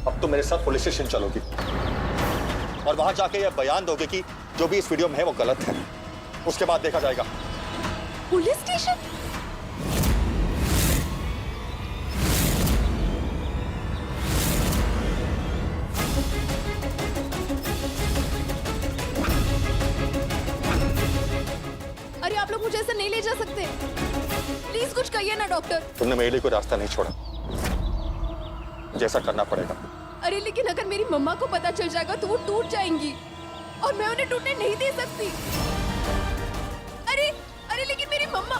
अब तुम मेरे साथ पुलिस स्टेशन चलोगी और वहां जाके यह बयान दोगे कि जो भी इस वीडियो में है वो गलत है। उसके बाद देखा जाएगा। Police station? अरे आप लोग मुझे ऐसे नहीं ले जा सकते, प्लीज कुछ कहिए ना डॉक्टर। तुमने मेरे लिए कोई रास्ता नहीं छोड़ा, जैसा करना पड़ेगा। अरे लेकिन अगर मेरी मम्मा को पता चल जाएगा तो वो टूट जाएंगी और मैं उन्हें टूटने नहीं दे सकती। अरे अरे लेकिन मेरी मम्मा।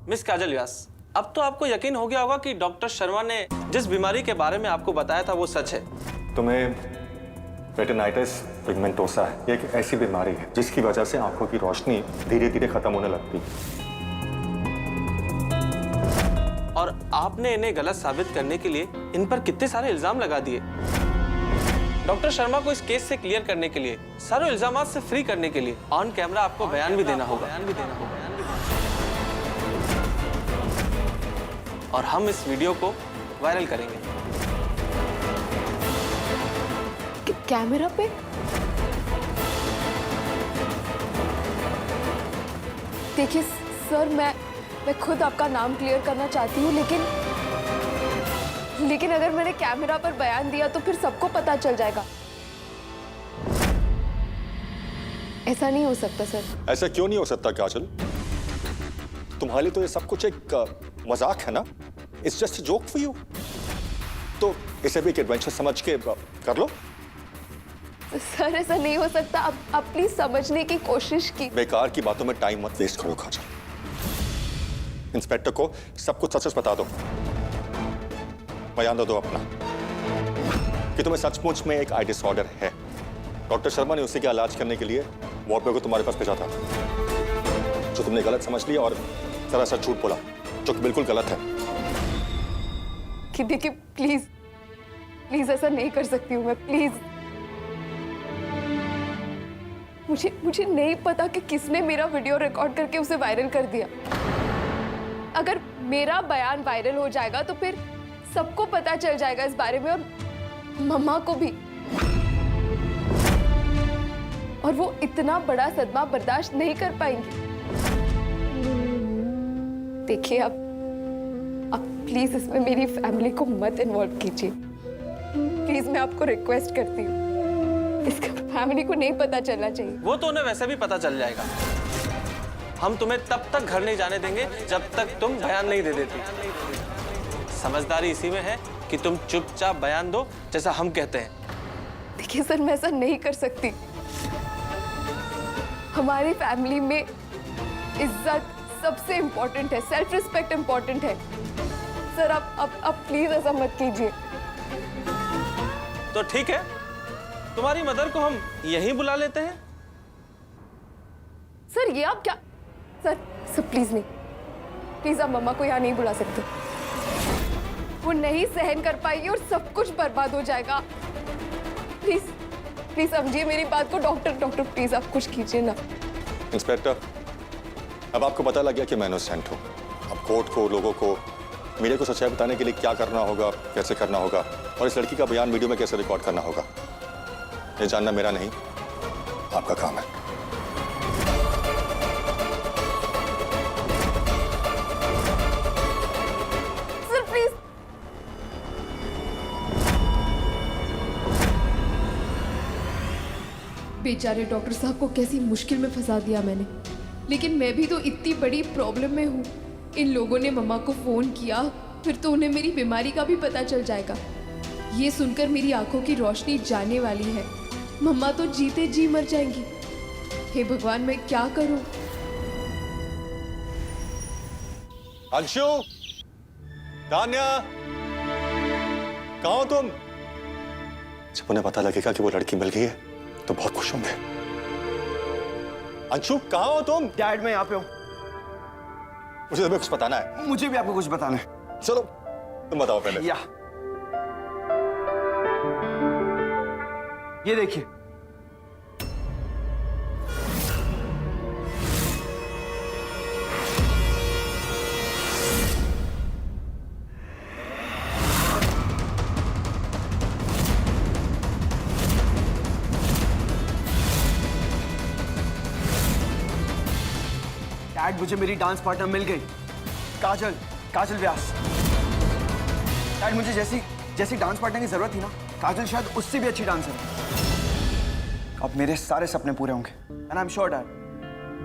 मिस काजल व्यास, अब तो आपको यकीन हो गया होगा कि डॉक्टर शर्मा ने जिस बीमारी के बारे में आपको बताया था वो सच है। तुम्हें रेटिनाइटिस पिगमेंटोसा है। ये एक ऐसी बीमारी है जिसकी वजह से आंखों की रोशनी धीरे धीरे खत्म होने लगती है। और आपने इन्हें गलत साबित करने के लिए इन पर कितने सारे इल्जाम लगा दिए। डॉक्टर शर्मा को इस केस से क्लियर करने के लिए, सारे इल्जाम से फ्री करने के लिए ऑन कैमरा आपको बयान भी देना होगा। और हम इस वीडियो को वायरल करेंगे। कैमरा पे? देखिए सर, मैं खुद आपका नाम क्लियर करना चाहती हूँ, लेकिन अगर मैंने कैमरा पर बयान दिया तो फिर सबको पता चल जाएगा। ऐसा नहीं हो सकता सर। ऐसा क्यों नहीं हो सकता काजल? तुम्हारे लिए तो ये सब कुछ एक मजाक है ना। It's just joke for you. तो इसे भी एक एडवेंचर समझ के कर लो। सर ऐसा नहीं हो सकता। आप प्लीज समझने की कोशिश की। बेकार की बातों में टाइम मत वेस्ट करो काजल। इंस्पेक्टर को सब कुछ सच बता दो। बयान दो अपना कि तुम्हें सचमुच में एक आई डिसऑर्डर है। डॉक्टर शर्मा ने उसी का इलाज करने के लिए वार्ड को तुम्हारे पास भेजा था, जो तुमने गलत समझ लिया और सरासर झूठ बोला, जो कि बिल्कुल गलत है। कि देखिए प्लीज ऐसा नहीं कर सकती हूँ मैं, प्लीज। मुझे नहीं पता कि किसने मेरा वीडियो रिकॉर्ड करके उसे वायरल कर दिया। अगर मेरा बयान वायरल हो जाएगा तो फिर सबको पता चल जाएगा इस बारे में, और मम्मा को भी। और वो इतना बड़ा सदमा बर्दाश्त नहीं कर पाएंगी। देखिए अब प्लीज इसमें मेरी फैमिली को मत इन्वॉल्व कीजिए, प्लीज। मैं आपको रिक्वेस्ट करती हूँ, इसका फैमिली को नहीं पता चलना चाहिए। वो तो उन्हें वैसे भी पता चल जाएगा। हम तुम्हें तब तक घर नहीं जाने देंगे जब तक तुम बयान नहीं दे देती। समझदारी इसी में है कि तुम चुपचाप बयान दो जैसा हम कहते हैं। देखिए सर, मैं ऐसा नहीं कर सकती। हमारी फैमिली में इज्जत सबसे इम्पोर्टेंट है, सेल्फ रिस्पेक्ट इम्पोर्टेंट है। सर आप प्लीज ऐसा मत कीजिए। तो ठीक है, तुम्हारी मदर को हम यहीं बुला लेते हैं। सर ये आप क्या? सर प्लीज नहीं, प्लीज आप मम्मा को यहाँ नहीं बुला सकते। वो नहीं सहन कर पाएगी और सब कुछ बर्बाद हो जाएगा। प्लीज समझिए मेरी बात को। डॉक्टर प्लीज आप कुछ कीजिए ना। इंस्पेक्टर, अब आपको पता लग गया कि मैं इनोसेंट हूँ। अब कोर्ट को, लोगों को, मीडिया को सच्चाई बताने के लिए क्या करना होगा, कैसे करना होगा, और इस लड़की का बयान वीडियो में कैसे रिकॉर्ड करना होगा, ये जानना मेरा नहीं, आपका काम है। Sir please. बेचारे डॉक्टर साहब को कैसी मुश्किल में फंसा दिया मैंने। लेकिन मैं भी तो इतनी बड़ी प्रॉब्लम में हूँ। इन लोगों ने मम्मा को फोन किया, फिर तो उन्हें मेरी बीमारी का भी पता चल जाएगा। ये सुनकर मेरी आंखों की रोशनी जाने वाली है। मम्मा तो जीते जी मर जाएंगी। हे भगवान, मैं क्या करूं? अंशु, तान्या, कहाँ हो तुम? जब उन्हें पता लगेगा कि वो लड़की मिल गई है तो बहुत खुश होंगे। अंशु, कहाँ हो तुम? डैड, मैं यहाँ पे हूँ। मुझे तुम्हें कुछ बताना है। मुझे भी आपको कुछ बताना है। चलो तुम बताओ पहले। या ये देखिए, डैड मुझे मेरी डांस पार्टनर मिल गई, काजल व्यास। डैड मुझे जैसी डांस पार्टनर की जरूरत थी ना, काजल शायद उससे भी अच्छी डांसर है। अब मेरे सारे सपने पूरे होंगे। And I am sure dad,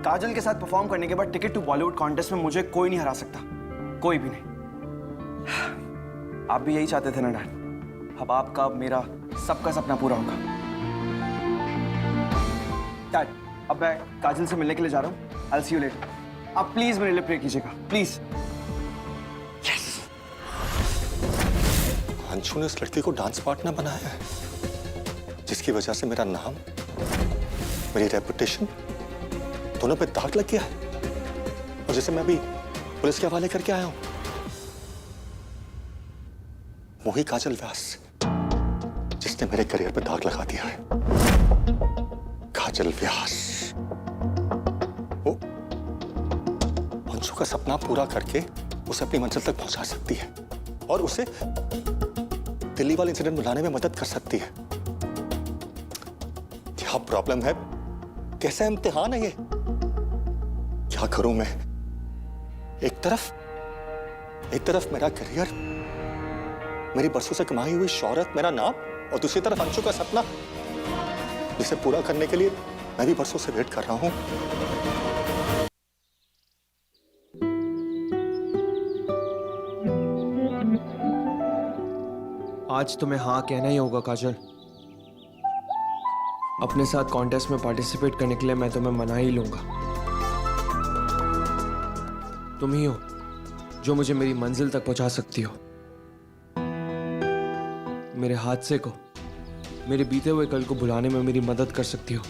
Kajal के साथ परफॉर्म करने के बाद टिकट टू बॉलीवुड कॉन्टेस्ट में मुझे कोई नहीं हरा सकता, कोई भी नहीं। आप भी यही चाहते थे ना डैड? अब आपका, मेरा, सबका सपना पूरा होगा। डैड, अब मैं काजल से मिलने के लिए जा रहा हूँ। I'll see you later. आप प्लीज मेरे लिए प्रे कीजिएगा, प्लीज। अंशु ने उस लड़की को डांस पार्टनर बनाया है, जिसकी वजह से मेरा नाम, मेरी रेपुटेशन दोनों पे दाग लग गया है, और जिसे मैं भी पुलिस के हवाले करके आया हूं। वही काजल व्यास जिसने मेरे करियर पे दाग लगा दिया है। काजल व्यास वो अंशु का सपना पूरा करके उसे अपनी मंजिल तक पहुंचा सकती है, और उसे दिल्ली वाले इंसिडेंट बुलाने में मदद कर सकती है। क्या प्रॉब्लम है? कैसा इम्तिहान है ये? क्या करूं मैं? एक तरफ मेरा करियर, मेरी बरसों से कमाई हुई शोहरत, मेरा नाम, और दूसरी तरफ अंशु का सपना, जिसे पूरा करने के लिए मैं भी बरसों से वेट कर रहा हूं। आज तुम्हें हाँ कहना ही होगा काजल। अपने साथ कॉन्टेस्ट में पार्टिसिपेट करने के लिए मैं तुम्हें मना ही लूंगा। तुम ही हो जो मुझे मेरी मंजिल तक पहुंचा सकती हो। मेरे हादसे को, मेरे बीते हुए कल को भुलाने में मेरी मदद कर सकती हो,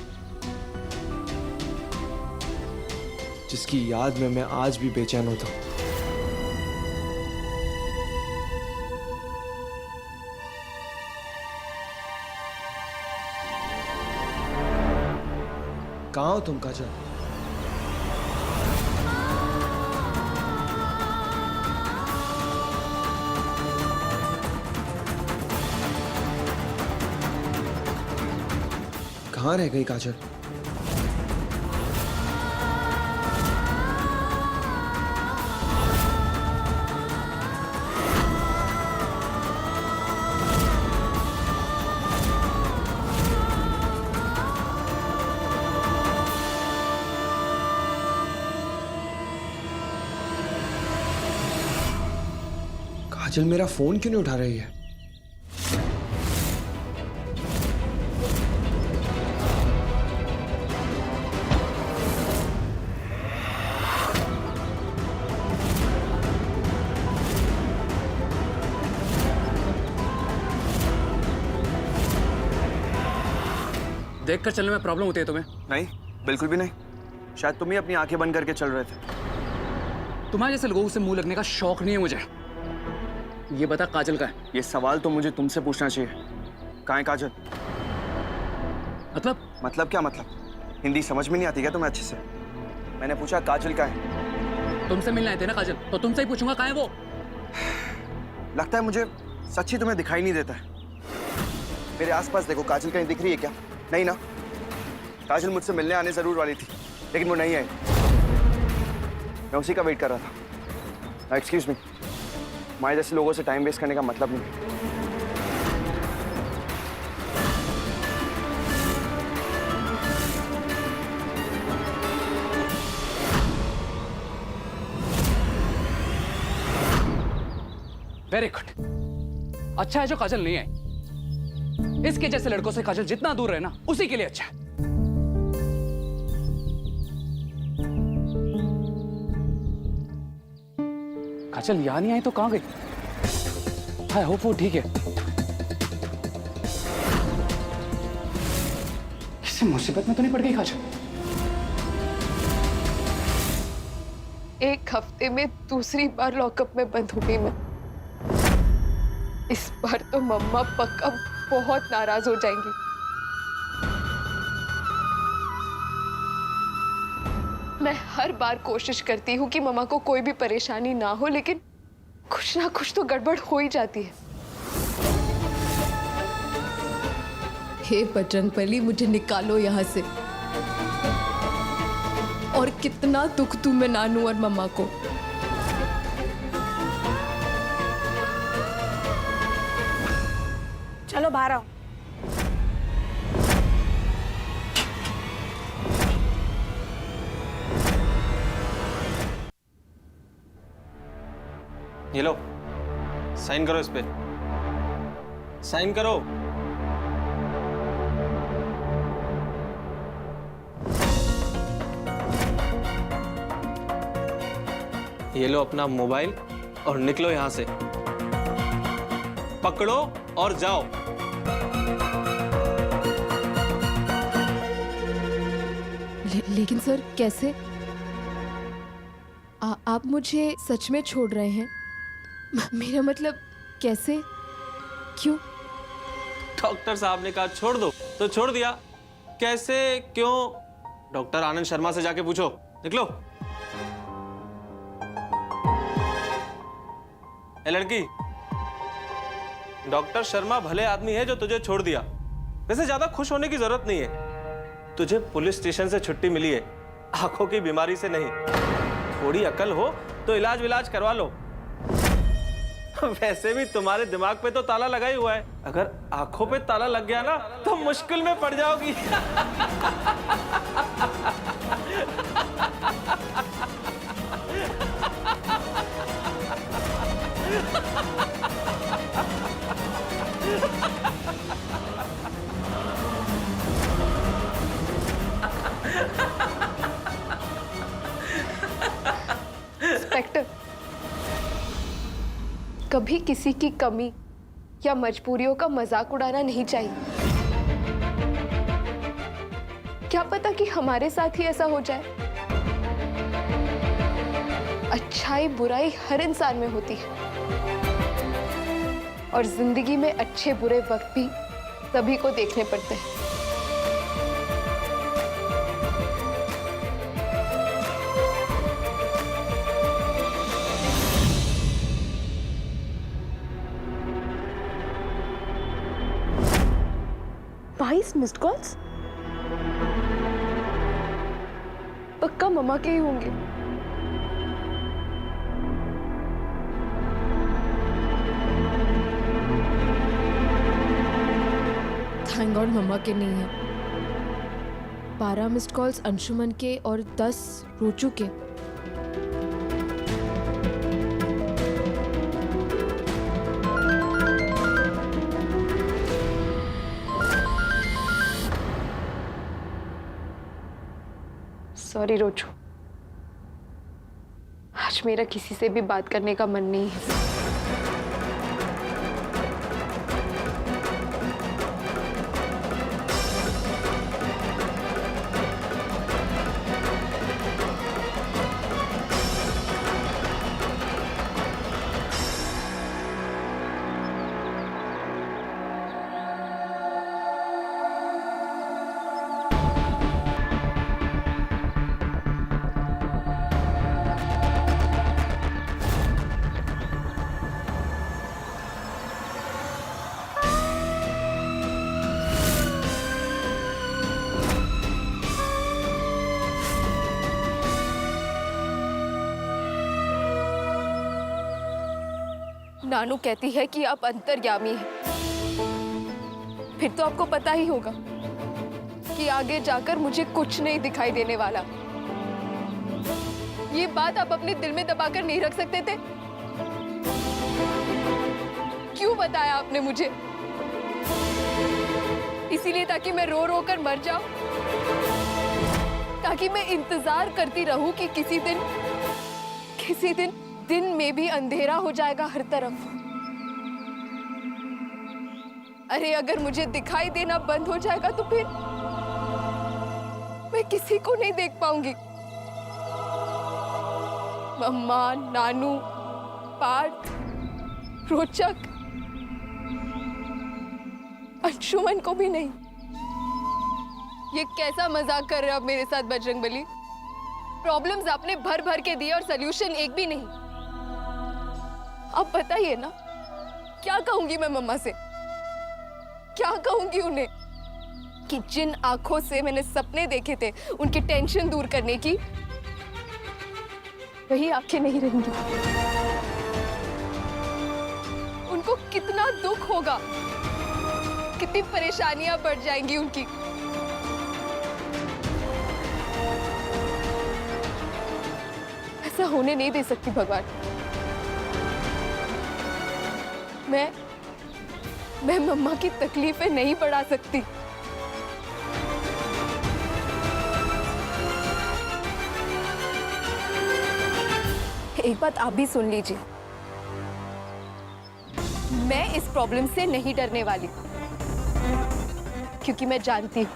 जिसकी याद में मैं आज भी बेचैन होता हूं। कहाँ हो तुम काजल? कहाँ रह गई काजल? काजल मेरा फोन क्यों नहीं उठा रही है? देख कर चलने में प्रॉब्लम होती है तुम्हें? नहीं, बिल्कुल भी नहीं। शायद तुम ही अपनी आंखें बंद करके चल रहे थे। तुम्हारे जैसे लोगों से मुंह लगने का शौक नहीं है मुझे। ये बता काजल का है? ये सवाल तो मुझे तुमसे पूछना चाहिए। कहाँ है काजल? मतलब क्या मतलब? हिंदी समझ में नहीं आती क्या तुम्हें अच्छे से? मैंने पूछा काजल कहाँ है? तुमसे मिलने आए थे ना काजल, तो तुमसे ही पूछूंगा कहाँ है वो। लगता है मुझे सच्ची तुम्हें दिखाई नहीं देता है। मेरे आसपास देखो, काजल कहीं दिख रही है क्या? नहीं ना। काजल मुझसे मिलने आने जरूर वाली थी, लेकिन वो नहीं आई। मैं उसी का वेट कर रहा था। एक्सक्यूज मी, हमारे जैसे लोगों से टाइम वेस्ट करने का मतलब नहीं। Very good. अच्छा है जो काजल नहीं आई। इसके जैसे लड़कों से काजल जितना दूर रहे ना, उसी के लिए अच्छा है। काजल यहाँ नहीं आई तो कहाँ गई? आई होप वो ठीक है। किसी मुसीबत में तो नहीं पड़ गई काजल? एक हफ्ते में दूसरी बार लॉकअप में बंद हो गई मैं। इस बार तो मम्मा पक्का बहुत नाराज हो जाएंगी। मैं हर बार कोशिश करती हूँ कि मम्मा को कोई भी परेशानी ना हो, लेकिन कुछ ना कुछ तो गड़बड़ हो ही जाती है। हे बजरंगबली, मुझे निकालो यहाँ से और कितना दुख दूं मैं नानू और मम्मा को। चलो बाहर आओ। ये लो, साइन करो इस पे, साइन करो। ये लो अपना मोबाइल और निकलो यहां से। पकड़ो और जाओ। लेकिन सर कैसे? आप मुझे सच में छोड़ रहे हैं? मेरा मतलब कैसे? क्यों? डॉक्टर साहब ने कहा छोड़ दो तो छोड़ दिया। कैसे, क्यों? डॉक्टर आनंद शर्मा से जाके पूछो। निकलो। ए लड़की, डॉक्टर शर्मा भले आदमी है जो तुझे छोड़ दिया। वैसे ज्यादा खुश होने की जरूरत नहीं है। तुझे पुलिस स्टेशन से छुट्टी मिली है, आंखों की बीमारी से नहीं। थोड़ी अकल हो तो इलाज विलाज करवा लो। वैसे भी तुम्हारे दिमाग पे तो ताला लगा ही हुआ है। अगर आंखों पे ताला लग गया ना तो मुश्किल में पड़ जाओगी। इंस्पेक्टर, कभी किसी की कमी या मजबूरियों का मजाक उड़ाना नहीं चाहिए। क्या पता कि हमारे साथ ही ऐसा हो जाए। अच्छाई बुराई हर इंसान में होती है और जिंदगी में अच्छे बुरे वक्त भी सभी को देखने पड़ते हैं। मिस्ड कॉल्स पक्का मम्मा के ही होंगे। थैंक गॉड मम्मा के नहीं है। 12 मिस्ड कॉल्स अंशुमन के और 10 रोचू के। सॉरी रोचू, आज मेरा किसी से भी बात करने का मन नहीं है। नानू कहती है कि आप अंतर्यामी हैं। फिर तो आपको पता ही होगा कि आगे जाकर मुझे कुछ नहीं दिखाई देने वाला। ये बात आप अपने दिल में दबाकर नहीं रख सकते थे? क्यों बताया आपने मुझे? इसीलिए ताकि मैं रो रो कर मर जाऊं? ताकि मैं इंतजार करती रहूं कि किसी दिन दिन में भी अंधेरा हो जाएगा हर तरफ। अरे अगर मुझे दिखाई देना बंद हो जाएगा तो फिर मैं किसी को नहीं देख पाऊंगी। मम्मा, नानू, पार्थ, रोचक, अंशुमन को भी नहीं। ये कैसा मजाक कर रहे हो आप मेरे साथ बजरंगबली? प्रॉब्लम्स आपने भर भर के दिए और सॉल्यूशन एक भी नहीं। अब बताइए ना, क्या कहूंगी मैं मम्मा से? क्या कहूंगी उन्हें कि जिन आंखों से मैंने सपने देखे थे उनकी टेंशन दूर करने की, कहीं आंखें नहीं रहेंगी। उनको कितना दुख होगा, कितनी परेशानियां बढ़ जाएंगी उनकी। ऐसा होने नहीं दे सकती भगवान। मैं मम्मा की तकलीफें नहीं बढ़ा सकती। एक बात आप भी सुन लीजिए, मैं इस प्रॉब्लम से नहीं डरने वाली, क्योंकि मैं जानती हूं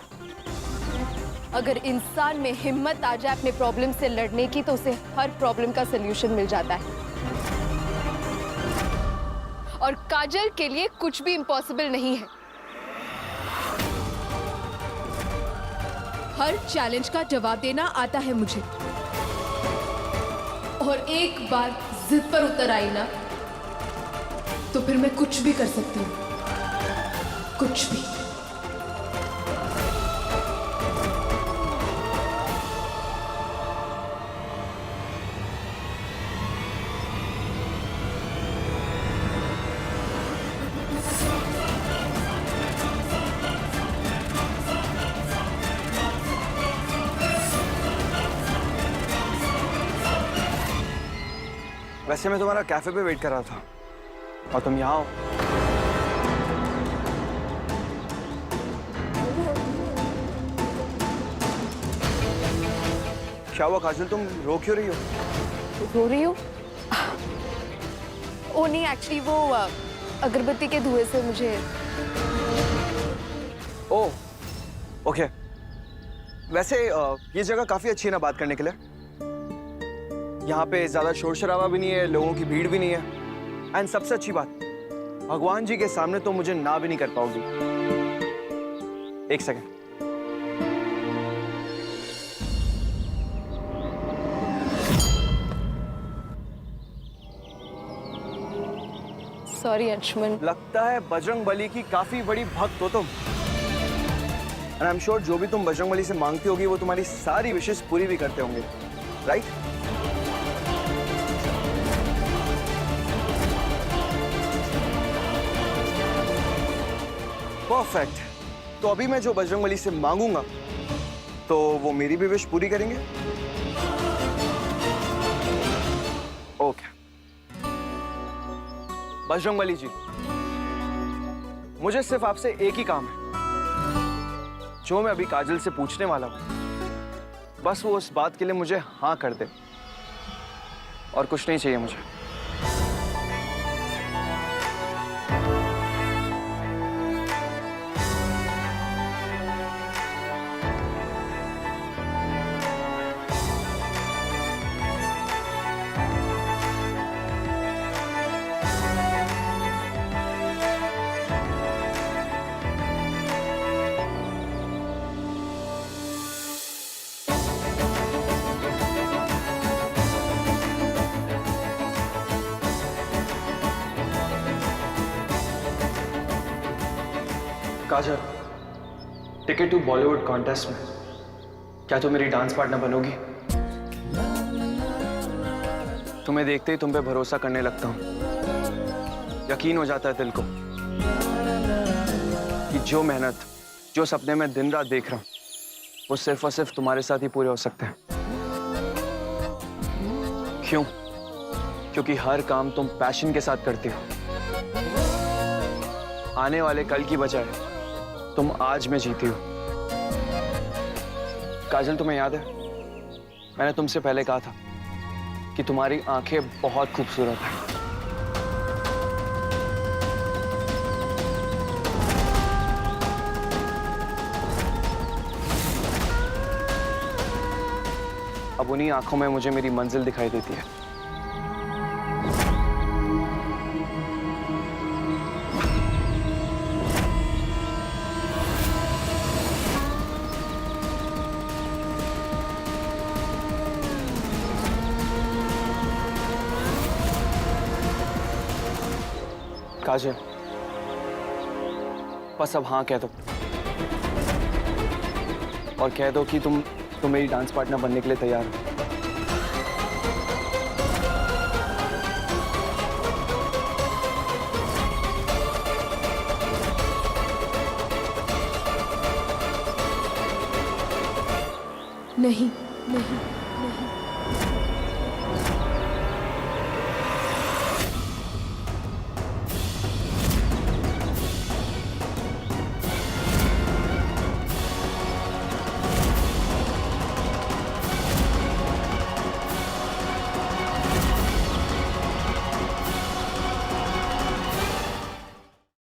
अगर इंसान में हिम्मत आ जाए अपने प्रॉब्लम से लड़ने की, तो उसे हर प्रॉब्लम का सलूशन मिल जाता है। और काजल के लिए कुछ भी इम्पॉसिबल नहीं है। हर चैलेंज का जवाब देना आता है मुझे, और एक बार जिद पर उतर आई ना, तो फिर मैं कुछ भी कर सकती हूँ, कुछ भी। वैसे मैं तुम्हारा कैफे पे वेट कर रहा था और तुम यहाँ हो। क्या हुआ काजल, तुम रो क्यों रही हो? रो रही हूँ? ओ नहीं, एक्चुअली वो अगरबत्ती के धुएं से मुझे। ओह, ओके। वैसे ये जगह काफी अच्छी है ना बात करने के लिए। यहाँ पे ज्यादा शोर शराबा भी नहीं है, लोगों की भीड़ भी नहीं है, एंड सबसे अच्छी बात, भगवान जी के सामने तो मुझे ना भी नहीं कर पाओगी। एक सेकंड। सॉरी अंशुमन। लगता है बजरंग बली की काफी बड़ी भक्त हो तुम, एंड आई एम श्योर जो भी तुम बजरंग बली से मांगती होगी वो तुम्हारी सारी विशेष पूरी भी करते होंगे, राइट? परफेक्ट। तो अभी मैं जो बजरंगबली से मांगूंगा तो वो मेरी भी विश पूरी करेंगे। ओके बजरंगबली जी, मुझे सिर्फ आपसे एक ही काम है, जो मैं अभी काजल से पूछने वाला हूं, बस वो उस बात के लिए मुझे हाँ कर दे, और कुछ नहीं चाहिए मुझे। काजल, टिकट टू बॉलीवुड कॉन्टेस्ट में क्या तुम मेरी डांस पार्टनर बनोगी? तुम्हें देखते ही तुम पे भरोसा करने लगता हूं। यकीन हो जाता है दिल को कि जो मेहनत, जो सपने में दिन रात देख रहा हूं, वो सिर्फ और सिर्फ तुम्हारे साथ ही पूरे हो सकते हैं। क्यों? क्योंकि हर काम तुम पैशन के साथ करती हो। आने वाले कल की बजाय तुम आज में जीती हो। काजल, तुम्हें याद है मैंने तुमसे पहले कहा था कि तुम्हारी आंखें बहुत खूबसूरत हैं। अब उन्हीं आंखों में मुझे मेरी मंजिल दिखाई देती है। काजल, बस अब हाँ कह दो, और कह दो कि तुम मेरी डांस पार्टनर बनने के लिए तैयार हो। नहीं नहीं